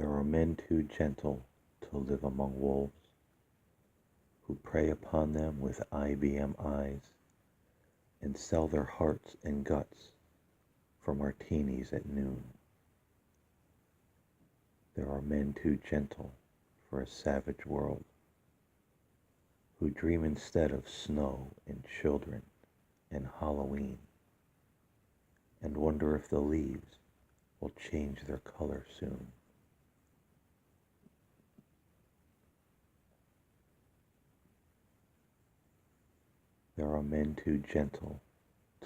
There are men too gentle to live among wolves, who prey upon them with IBM eyes and sell their hearts and guts for martinis at noon. There are men too gentle for a savage world, who dream instead of snow and children and Halloween, and wonder if the leaves will change their color soon. There are men too gentle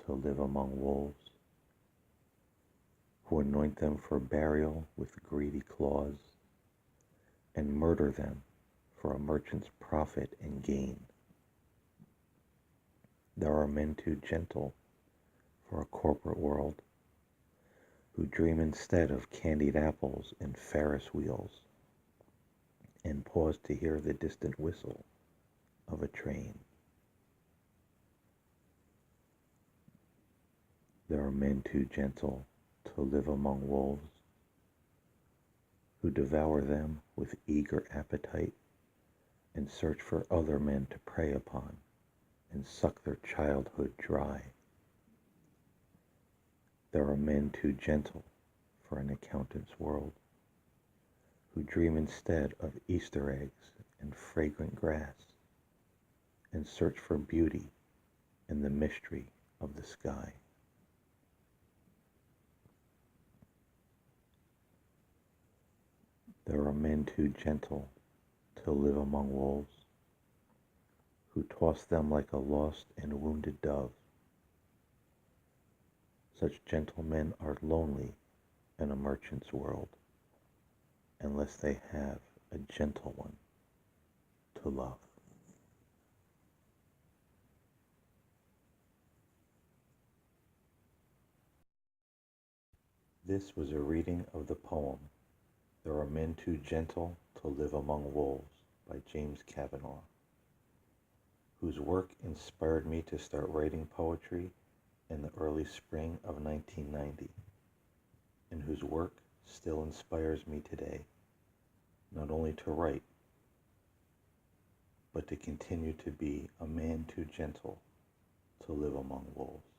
to live among wolves, who anoint them for burial with greedy claws, and murder them for a merchant's profit and gain. There are men too gentle for a corporate world, who dream instead of candied apples and Ferris wheels, and pause to hear the distant whistle of a train. There are men too gentle to live among wolves, who devour them with eager appetite and search for other men to prey upon and suck their childhood dry. There are men too gentle for an accountant's world, who dream instead of Easter eggs and fragrant grass and search for beauty in the mystery of the sky. There are men too gentle to live among wolves, who toss them like a lost and wounded dove. Such gentlemen are lonely in a merchant's world, unless they have a gentle one to love. This was a reading of the poem There Are Men Too Gentle to Live Among Wolves by James Kavanaugh, whose work inspired me to start writing poetry in the early spring of 1990, and whose work still inspires me today, not only to write, but to continue to be a man too gentle to live among wolves.